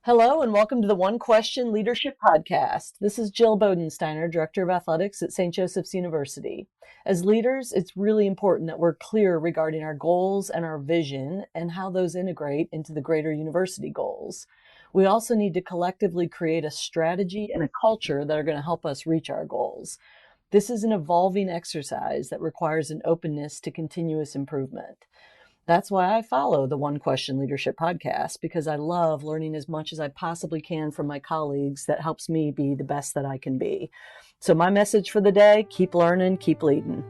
Hello and welcome to the One Question Leadership Podcast. This is Jill Bodensteiner, Director of Athletics at St. Joseph's University. As leaders, it's really important that we're clear regarding our goals and our vision and how those integrate into the greater university goals. We also need to collectively create a strategy and a culture that are going to help us reach our goals. This is an evolving exercise that requires an openness to continuous improvement. That's why I follow the One Question Leadership Podcast, because I love learning as much as I possibly can from my colleagues that helps me be the best that I can be. So my message for the day, keep learning, keep leading.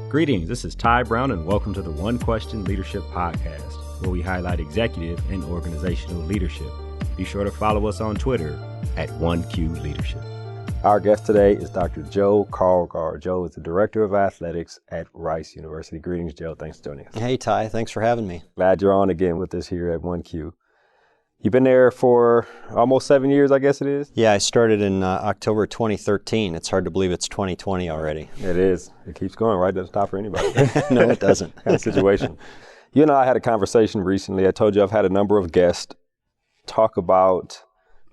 Greetings, this is Ty Brown and welcome to the One Question Leadership Podcast, where we highlight executive and organizational leadership. Be sure to follow us on Twitter at 1Q Leadership. Our guest today is Dr. Joe Karlgaard. Joe is the Director of Athletics at Rice University. Greetings, Joe. Thanks for joining us. Hey, Ty. Thanks for having me. Glad you're on again with us here at 1Q. You've been there for almost 7 years, I guess it is? Yeah, I started in October 2013. It's hard to believe it's 2020 already. It is. It keeps going, right? It doesn't stop for anybody. No, it doesn't. Kind of situation. You and I had a conversation recently. I told you I've had a number of guests talk about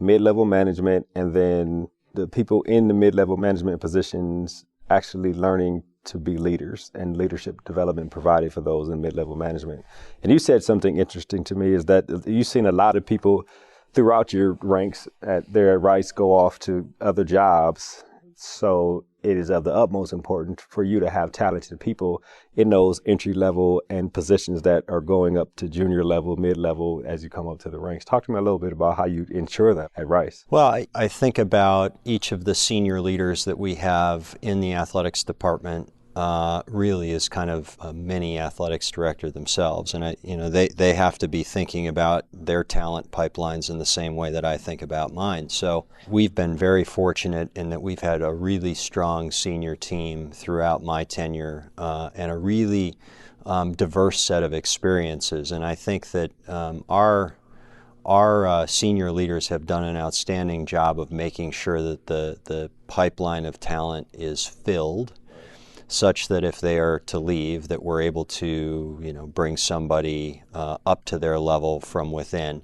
mid-level management and then the people in the mid-level management positions actually learning to be leaders and leadership development provided for those in mid-level management. And you said something interesting to me is that you've seen a lot of people throughout your ranks at Rice go off to other jobs. So it is of the utmost importance for you to have talented people in those entry level and positions that are going up to junior level, mid-level as you come up to the ranks. Talk to me a little bit about how you ensure that at Rice. Well, I think about each of the senior leaders that we have in the athletics department really is kind of a mini athletics director themselves. And they have to be thinking about their talent pipelines in the same way that I think about mine. So we've been very fortunate in that we've had a really strong senior team throughout my tenure and a really diverse set of experiences. And I think that our senior leaders have done an outstanding job of making sure that the pipeline of talent is filled, such that if they are to leave, that we're able to, bring somebody up to their level from within.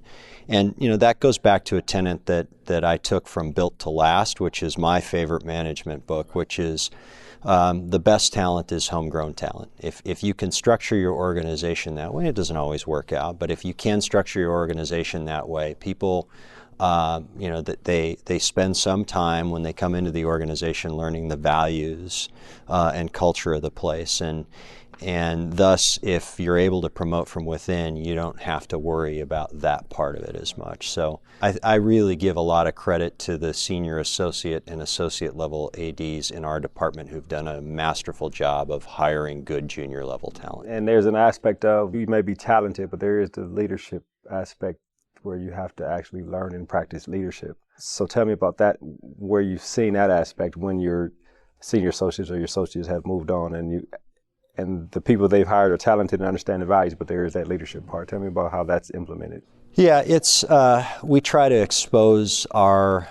And, that goes back to a tenet that I took from Built to Last, which is my favorite management book, which is the best talent is homegrown talent. If you can structure your organization that way, it doesn't always work out, but if you can structure your organization that way, people that they spend some time when they come into the organization learning the values and culture of the place. And thus, if you're able to promote from within, you don't have to worry about that part of it as much. So I really give a lot of credit to the senior associate and associate level ADs in our department who've done a masterful job of hiring good junior level talent. And there's an aspect of, you may be talented, but there is the leadership aspect where you have to actually learn and practice leadership. So tell me about that, where you've seen that aspect when your senior associates or your associates have moved on and the people they've hired are talented and understand the values, but there is that leadership part. Tell me about how that's implemented. Yeah, it's we try to expose our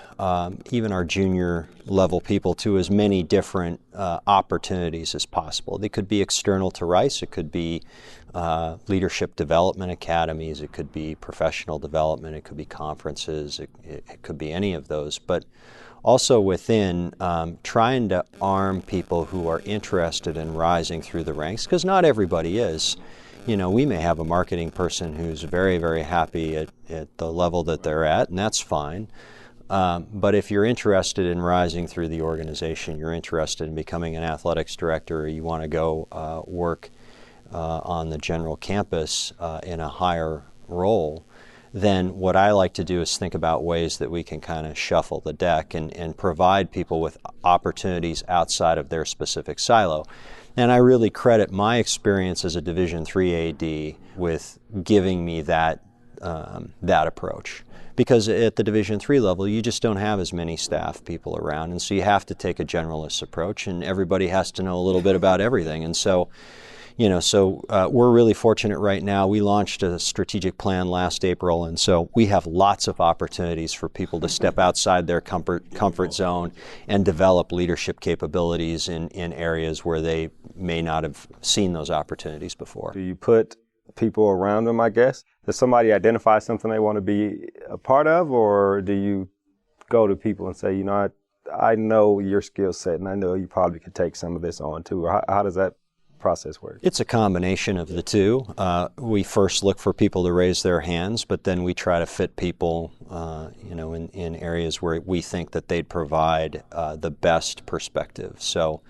even our junior level people to as many different opportunities as possible. They could be external to Rice. It could be leadership development academies. It could be professional development. It could be conferences. It could be any of those. But also within trying to arm people who are interested in rising through the ranks, because not everybody is. We may have a marketing person who's very, very happy at the level that they're at, and that's fine. But if you're interested in rising through the organization, you're interested in becoming an athletics director, or you want to go work on the general campus in a higher role, then what I like to do is think about ways that we can kind of shuffle the deck and provide people with opportunities outside of their specific silo. And I really credit my experience as a Division III AD with giving me that approach. Because at the Division III level, you just don't have as many staff people around, and so you have to take a generalist approach, and everybody has to know a little bit about everything. And so, we're really fortunate right now. We launched a strategic plan last April, and so we have lots of opportunities for people to step outside their comfort zone and develop leadership capabilities in areas where they may not have seen those opportunities before. Do you put people around them, I guess. Does somebody identify something they want to be a part of, or do you go to people and say, I know your skill set and I know you probably could take some of this on too? Or how does that process work? It's a combination of the two. We first look for people to raise their hands, but then we try to fit people, in areas where we think that they'd provide the best perspective. So,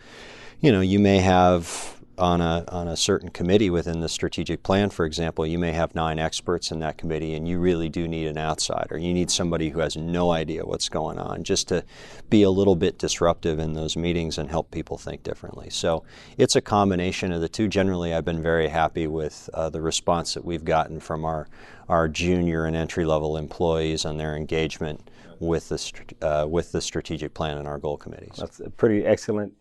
you may have on a certain committee within the strategic plan, for example, you may have 9 experts in that committee, and you really do need an outsider. You need somebody who has no idea what's going on, just to be a little bit disruptive in those meetings and help people think differently. So it's a combination of the two. Generally, I've been very happy with the response that we've gotten from our junior and entry-level employees on their engagement with the strategic plan and our goal committees. That's a pretty excellent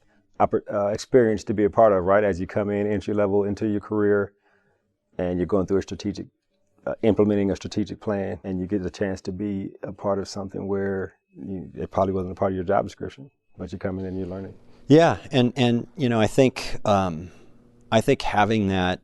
experience to be a part of, right? As you come in entry level into your career and you're going through implementing a strategic plan, and you get the chance to be a part of something where it probably wasn't a part of your job description, but you're coming in and you're learning. Yeah, and I think having that,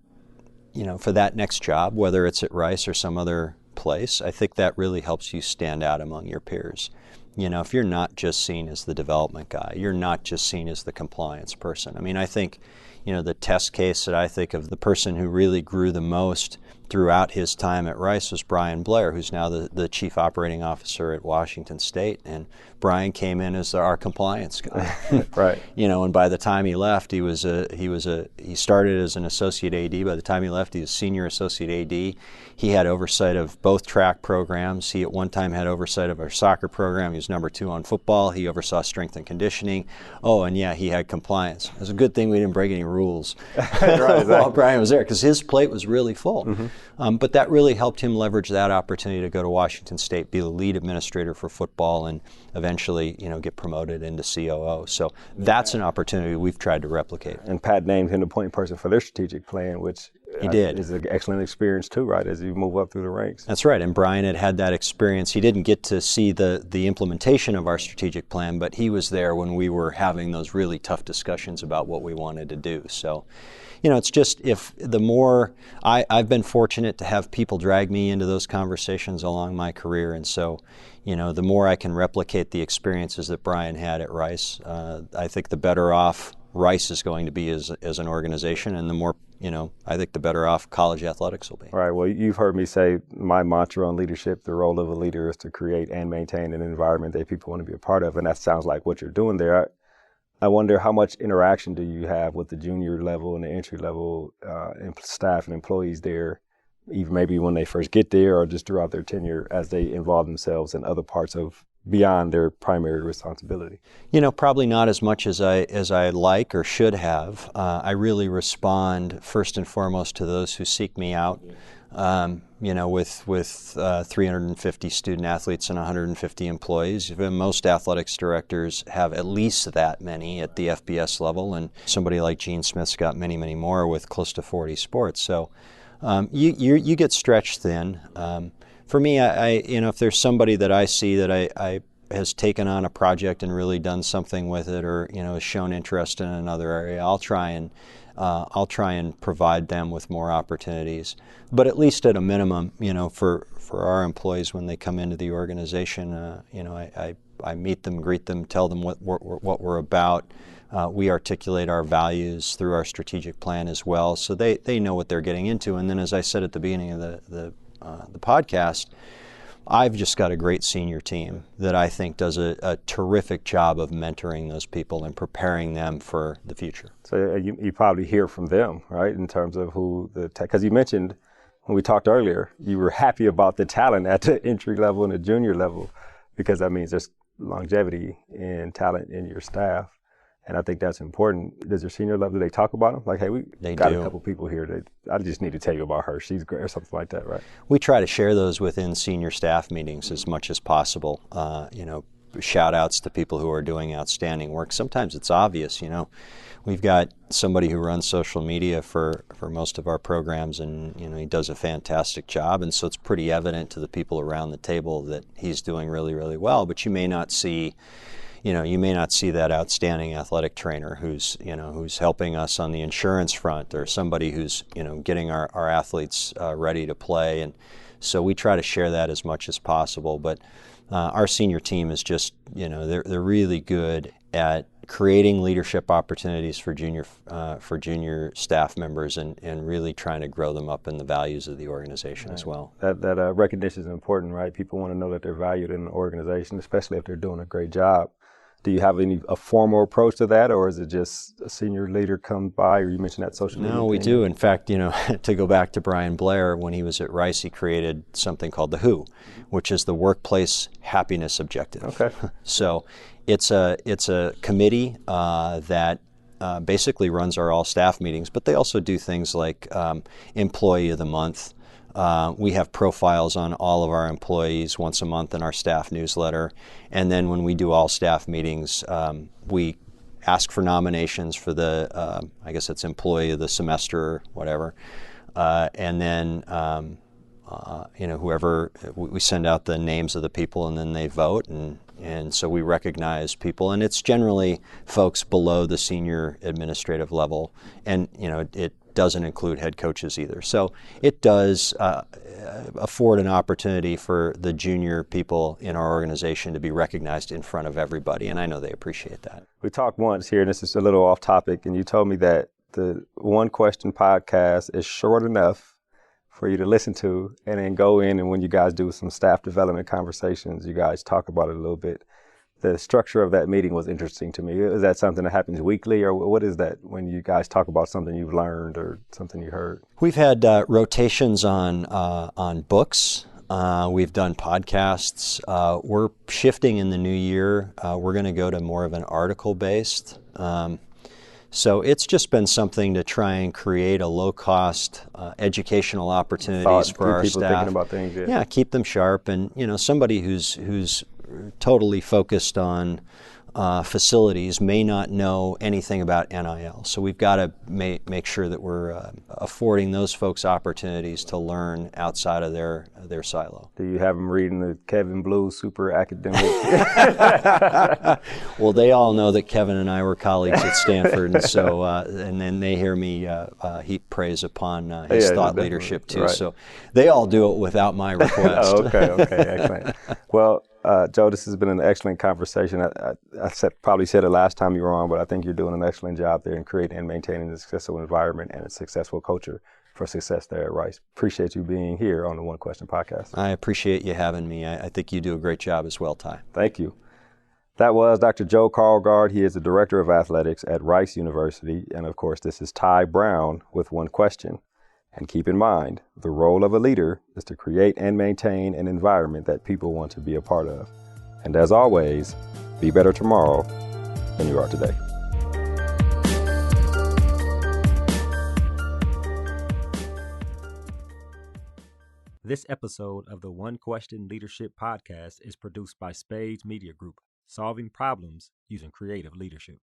for that next job, whether it's at Rice or some other place, I think that really helps you stand out among your peers. If you're not just seen as the development guy, you're not just seen as the compliance person. I mean, I think, the test case that I think of, the person who really grew the most throughout his time at Rice was Brian Blair, who's now the chief operating officer at Washington State. And Brian came in as our compliance guy. Right. And by the time he left, he started as an associate AD. By the time he left, he was senior associate AD. He had oversight of both track programs. He at one time had oversight of our soccer program. He was number 2 on football. He oversaw strength and conditioning. Oh, and yeah, he had compliance. It was a good thing we didn't break any rules while Brian was there, because his plate was really full. Mm-hmm. But that really helped him leverage that opportunity to go to Washington State, be the lead administrator for football, and eventually, get promoted into COO. So that's an opportunity we've tried to replicate. And Pat named him the point person for their strategic plan, which he did. Is an excellent experience too, right, as you move up through the ranks. That's right, and Brian had that experience. He didn't get to see the implementation of our strategic plan, but he was there when we were having those really tough discussions about what we wanted to do. So, it's just, if the more, I've been fortunate to have people drag me into those conversations along my career, and so, the more I can replicate the experiences that Brian had at Rice, I think the better off Rice is going to be as an organization, and the more, I think the better off college athletics will be. All right. Well, you've heard me say my mantra on leadership: the role of a leader is to create and maintain an environment that people want to be a part of, and that sounds like what you're doing there. I wonder how much interaction do you have with the junior level and the entry level staff and employees there, even maybe when they first get there or just throughout their tenure, as they involve themselves in other parts of beyond their primary responsibility? Probably not as much as I like or should have. I really respond first and foremost to those who seek me out. With 350 student athletes and 150 employees, most athletics directors have at least that many at the FBS level, and somebody like Gene Smith's got many, many more with close to 40 sports. So you get stretched thin. For me, if there's somebody that I see that I has taken on a project and really done something with it, or has shown interest in another area, I'll try and provide them with more opportunities. But at least at a minimum, for our employees when they come into the organization, I meet them, greet them, tell them what we're about. We articulate our values through our strategic plan as well, so they know what they're getting into. And then, as I said at the beginning of the podcast, I've just got a great senior team that I think does a terrific job of mentoring those people and preparing them for the future. So you probably hear from them, right, in terms of because you mentioned when we talked earlier, you were happy about the talent at the entry level and the junior level, because that means there's longevity and talent in your staff. And I think that's important. Does your senior level, do they talk about them? Like, hey, we got a couple people here I just need to tell you about her. She's great, or something like that, right? We try to share those within senior staff meetings as much as possible. Shout outs to people who are doing outstanding work. Sometimes it's obvious, We've got somebody who runs social media for most of our programs, and he does a fantastic job, and so it's pretty evident to the people around the table that he's doing really, really well. But you may not see you may not see that outstanding athletic trainer who's helping us on the insurance front, or somebody who's, getting our athletes ready to play. And so we try to share that as much as possible. But our senior team is just, they're really good at creating leadership opportunities for junior staff members, and really trying to grow them up in the values of the organization as well. That recognition is important, right? People want to know that they're valued in the organization, especially if they're doing a great job. Do you have a formal approach to that, or is it just a senior leader comes by, or you mentioned that social media? No, we do. In fact, to go back to Brian Blair, when he was at Rice, he created something called the WHO, which is the Workplace Happiness Objective. Okay. So it's a committee that basically runs our all staff meetings, but they also do things like Employee of the Month. We have profiles on all of our employees once a month in our staff newsletter. And then when we do all staff meetings, we ask for nominations for the, I guess it's Employee of the Semester or whatever. And then, whoever, we send out the names of the people, and then they vote. And so we recognize people. And it's generally folks below the senior administrative level. And, it doesn't include head coaches either. So it does afford an opportunity for the junior people in our organization to be recognized in front of everybody, and I know they appreciate that. We talked once here, and this is a little off topic, and you told me that the One Question podcast is short enough for you to listen to and then go in, and when you guys do some staff development conversations, you guys talk about it a little bit. The structure of that meeting was interesting to me. Is that something that happens weekly, or what is that when you guys talk about something you've learned or something you heard? We've had rotations on books. We've done podcasts. We're shifting in the new year. We're going to go to more of an article-based. So it's just been something to try and create a low-cost educational opportunities for our people staff. Thinking about things, yeah, keep them sharp, and somebody who's totally focused on facilities may not know anything about NIL. So we've got to make sure that we're affording those folks opportunities to learn outside of their silo. Do you have them reading the Kevin Blue super academic? Well, they all know that Kevin and I were colleagues at Stanford, and so and then they hear me heap praise upon his thought leadership too. Right. So they all do it without my request. Okay, excellent. Well, Joe, this has been an excellent conversation. I probably said it last time you were on, but I think you're doing an excellent job there in creating and maintaining a successful environment and a successful culture for success there at Rice. Appreciate you being here on the One Question podcast. I appreciate you having me. I think you do a great job as well, Tai. Thank you. That was Dr. Joe Karlgaard. He is the Director of Athletics at Rice University. And of course, this is Tai Brown with One Question. And keep in mind, the role of a leader is to create and maintain an environment that people want to be a part of. And as always, be better tomorrow than you are today. This episode of the One Question Leadership Podcast is produced by Spades Media Group, solving problems using creative leadership.